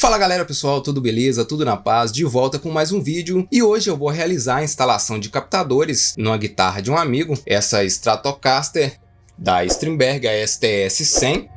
Fala galera pessoal, tudo beleza? Tudo na paz? De volta com mais um vídeo e hoje eu vou realizar a instalação de captadores numa guitarra de um amigo, essa Stratocaster da Strindberg, a STS-100.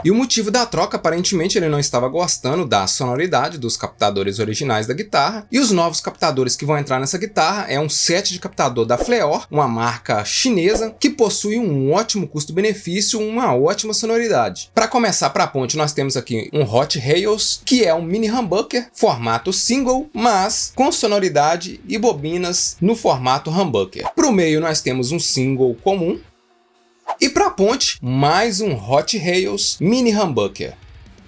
E o motivo da troca, aparentemente ele não estava gostando da sonoridade dos captadores originais da guitarra, e os novos captadores que vão entrar nessa guitarra é um set de captador da Fleor, uma marca chinesa que possui um ótimo custo-benefício, uma ótima sonoridade. Para começar, para a ponte, nós temos aqui um Hot Rails, que é um mini humbucker, formato single, mas com sonoridade e bobinas no formato humbucker. Para o meio nós temos um single comum, e para a ponte, mais um Hot Rails Mini Humbucker.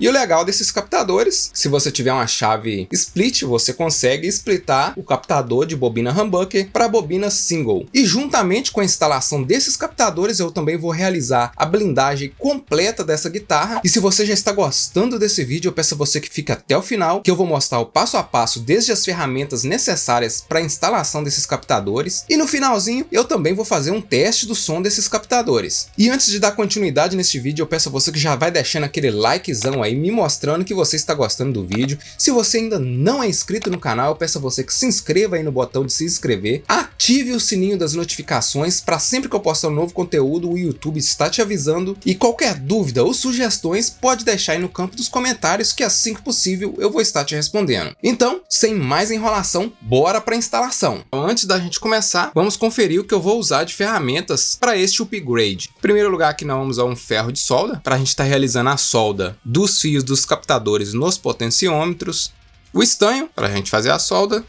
E o legal desses captadores, se você tiver uma chave split, você consegue splitar o captador de bobina humbucker para bobina single. E juntamente com a instalação desses captadores, eu também vou realizar a blindagem completa dessa guitarra. E se você já está gostando desse vídeo, eu peço a você que fique até o final, que eu vou mostrar o passo a passo, desde as ferramentas necessárias para a instalação desses captadores. E no finalzinho, eu também vou fazer um teste do som desses captadores. E antes de dar continuidade neste vídeo, eu peço a você que já vai deixando aquele likezão aí, me mostrando que você está gostando do vídeo. Se você ainda não é inscrito no canal, eu peço a você que se inscreva aí no botão de se inscrever, ative o sininho das notificações para sempre que eu postar um novo conteúdo, o YouTube está te avisando. E qualquer dúvida ou sugestões, pode deixar aí no campo dos comentários que assim que possível eu vou estar te respondendo. Então, sem mais enrolação, bora para a instalação. Antes da gente começar, vamos conferir o que eu vou usar de ferramentas para este upgrade. Em primeiro lugar, aqui nós vamos usar um ferro de solda para a gente estar realizando a solda dos fios dos captadores nos potenciômetros, o estanho para a gente fazer a solda,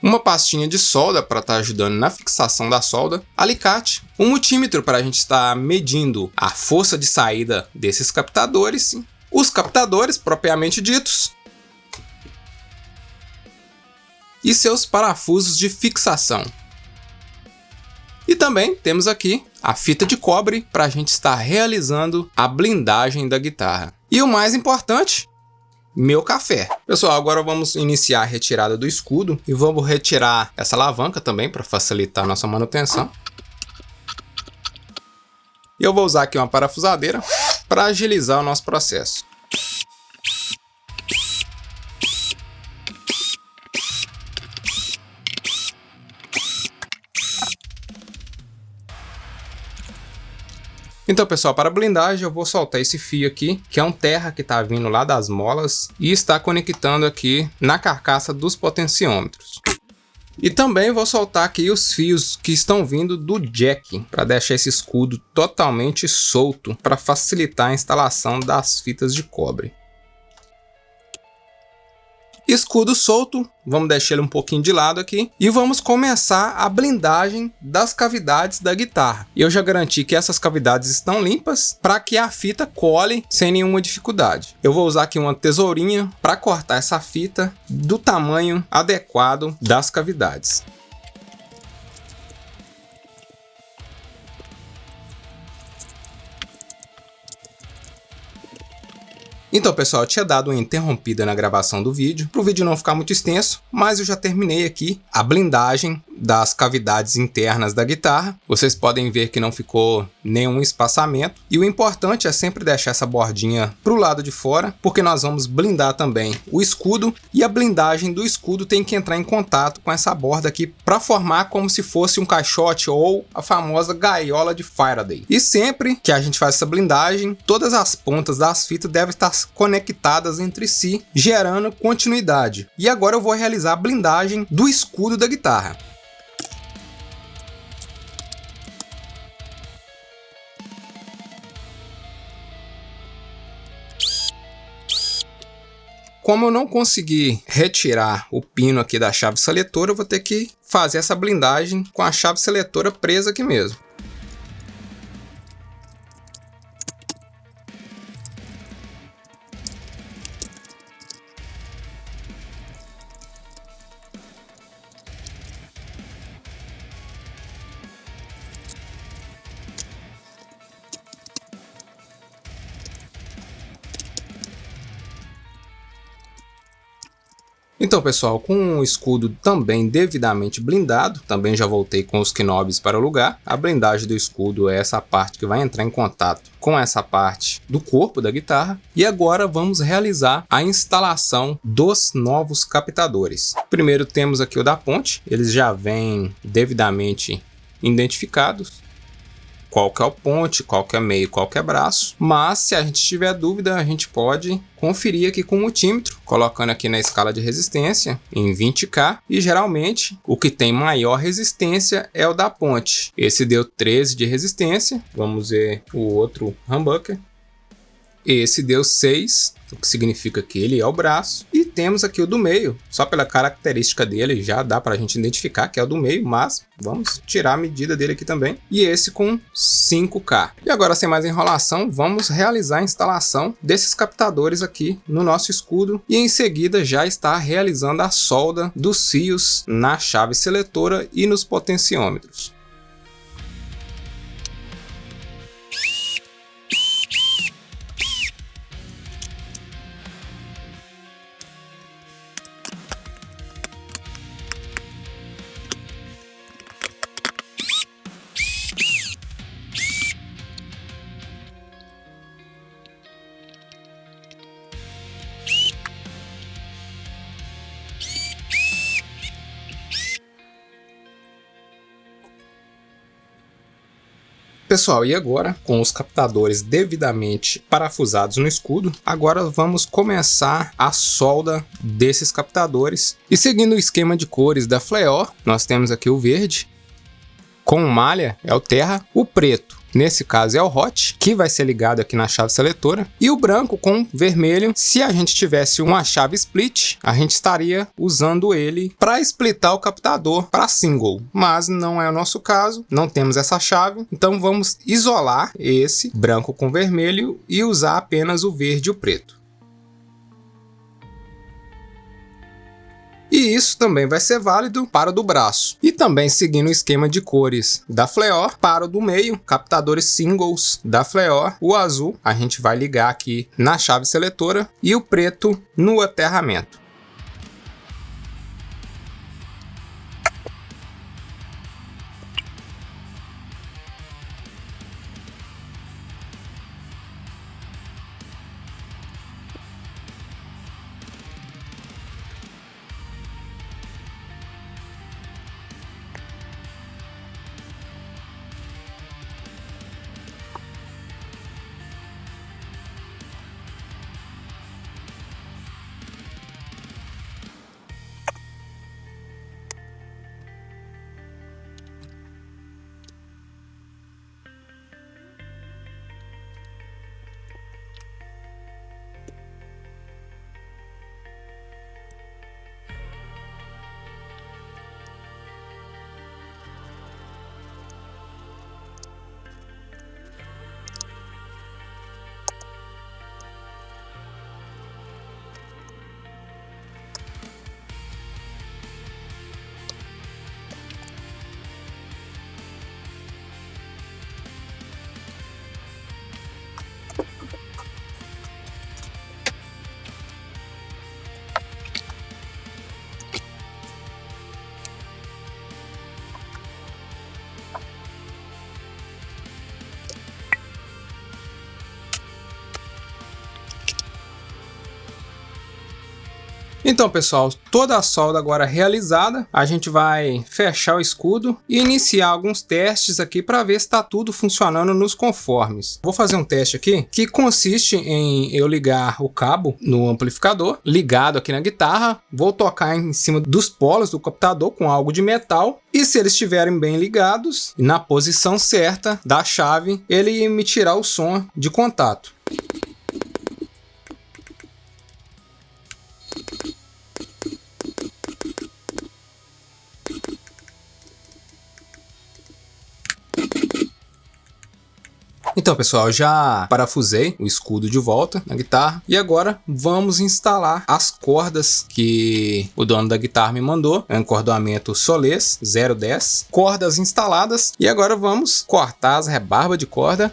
uma pastinha de solda para estar ajudando na fixação da solda, alicate, um multímetro para a gente estar medindo a força de saída desses captadores, os captadores propriamente ditos e seus parafusos de fixação. E também temos aqui a fita de cobre para a gente estar realizando a blindagem da guitarra. E o mais importante, meu café. Pessoal, agora vamos iniciar a retirada do escudo e vamos retirar essa alavanca também para facilitar a nossa manutenção. E eu vou usar aqui uma parafusadeira para agilizar o nosso processo. Então pessoal, para a blindagem eu vou soltar esse fio aqui, que é um terra que está vindo lá das molas e está conectando aqui na carcaça dos potenciômetros. E também vou soltar aqui os fios que estão vindo do jack, para deixar esse escudo totalmente solto, para facilitar a instalação das fitas de cobre. Escudo solto, vamos deixar ele um pouquinho de lado aqui e vamos começar a blindagem das cavidades da guitarra. Eu já garanti que essas cavidades estão limpas para que a fita cole sem nenhuma dificuldade. Eu vou usar aqui uma tesourinha para cortar essa fita do tamanho adequado das cavidades. Então pessoal, eu tinha dado uma interrompida na gravação do vídeo, para o vídeo não ficar muito extenso, mas eu já terminei aqui a blindagem das cavidades internas da guitarra. Vocês podem ver que não ficou nenhum espaçamento, e o importante é sempre deixar essa bordinha para o lado de fora, porque nós vamos blindar também o escudo, e a blindagem do escudo tem que entrar em contato com essa borda aqui para formar como se fosse um caixote ou a famosa gaiola de Faraday. E sempre que a gente faz essa blindagem, todas as pontas das fitas devem estar conectadas entre si, gerando continuidade. E agora eu vou realizar a blindagem do escudo da guitarra. Como eu não consegui retirar o pino aqui da chave seletora, eu vou ter que fazer essa blindagem com a chave seletora presa aqui mesmo. Então, pessoal, com o escudo também devidamente blindado, também já voltei com os knobs para o lugar. A blindagem do escudo é essa parte que vai entrar em contato com essa parte do corpo da guitarra. E agora vamos realizar a instalação dos novos captadores. Primeiro temos aqui o da ponte, eles já vêm devidamente identificados. Qual que é o ponte, qual que é meio, qual que é braço. Mas se a gente tiver dúvida, a gente pode conferir aqui com o multímetro, colocando aqui na escala de resistência em 20K. E geralmente o que tem maior resistência é o da ponte. Esse deu 13 de resistência. Vamos ver o outro humbucker. Esse deu 6, o que significa que ele é o braço. E temos aqui o do meio, só pela característica dele já dá para a gente identificar que é o do meio, mas vamos tirar a medida dele aqui também. E esse com 5K. E agora, sem mais enrolação, vamos realizar a instalação desses captadores aqui no nosso escudo. E em seguida já está realizando a solda dos fios na chave seletora e nos potenciômetros. Pessoal, e agora, com os captadores devidamente parafusados no escudo, agora vamos começar a solda desses captadores. E seguindo o esquema de cores da Fleor, nós temos aqui o verde, com malha é o terra, o preto, nesse caso é o hot, que vai ser ligado aqui na chave seletora, e o branco com vermelho. Se a gente tivesse uma chave split, a gente estaria usando ele para splitar o captador para single, mas não é o nosso caso, não temos essa chave, então vamos isolar esse branco com vermelho e usar apenas o verde e o preto. E isso também vai ser válido para o do braço. E também seguindo o esquema de cores da Fleor, para o do meio, captadores singles da Fleor, o azul a gente vai ligar aqui na chave seletora e o preto no aterramento. Então, pessoal, toda a solda agora realizada, a gente vai fechar o escudo e iniciar alguns testes aqui para ver se está tudo funcionando nos conformes. Vou fazer um teste aqui que consiste em eu ligar o cabo no amplificador, ligado aqui na guitarra, vou tocar em cima dos polos do captador com algo de metal e se eles estiverem bem ligados, na posição certa da chave, ele emitirá o som de contato. Então, pessoal, já parafusei o escudo de volta na guitarra e agora vamos instalar as cordas que o dono da guitarra me mandou. É um encordoamento Solês 010, cordas instaladas e agora vamos cortar as rebarbas de corda.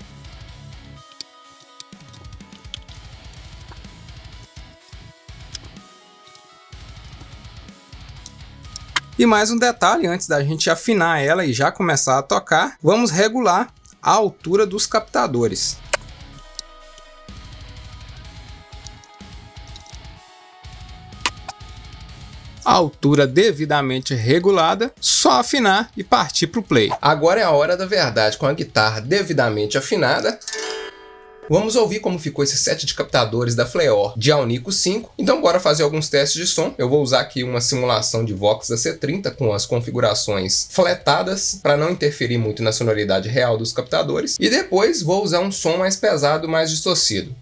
E mais um detalhe, antes da gente afinar ela e já começar a tocar, vamos regular a altura dos captadores. A altura devidamente regulada, só afinar e partir para o play. Agora é a hora da verdade, com a guitarra devidamente afinada. Vamos ouvir como ficou esse set de captadores da Fleor de Alnico 5. Então bora fazer alguns testes de som. Eu vou usar aqui uma simulação de Vox da C30 com as configurações fletadas para não interferir muito na sonoridade real dos captadores. E depois vou usar um som mais pesado, mais distorcido.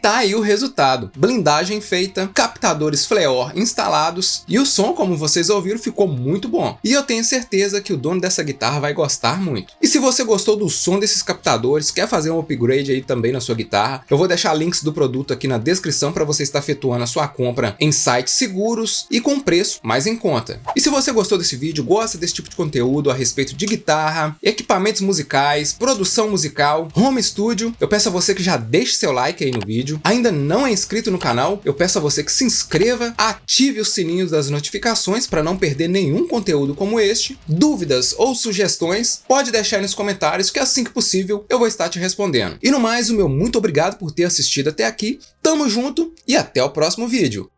tá aí o resultado. Blindagem feita, captadores Fleor instalados e o som, como vocês ouviram, ficou muito bom. E eu tenho certeza que o dono dessa guitarra vai gostar muito. E se você gostou do som desses captadores, quer fazer um upgrade aí também na sua guitarra, eu vou deixar links do produto aqui na descrição para você estar efetuando a sua compra em sites seguros e com preço mais em conta. E se você gostou desse vídeo, gosta desse tipo de conteúdo a respeito de guitarra, equipamentos musicais, produção musical, home studio, eu peço a você que já deixe seu like aí no vídeo. Ainda não é inscrito no canal, eu peço a você que se inscreva, ative os sininhos das notificações para não perder nenhum conteúdo como este. Dúvidas ou sugestões, pode deixar aí nos comentários que assim que possível eu vou estar te respondendo. E no mais, o meu muito obrigado por ter assistido até aqui, tamo junto e até o próximo vídeo.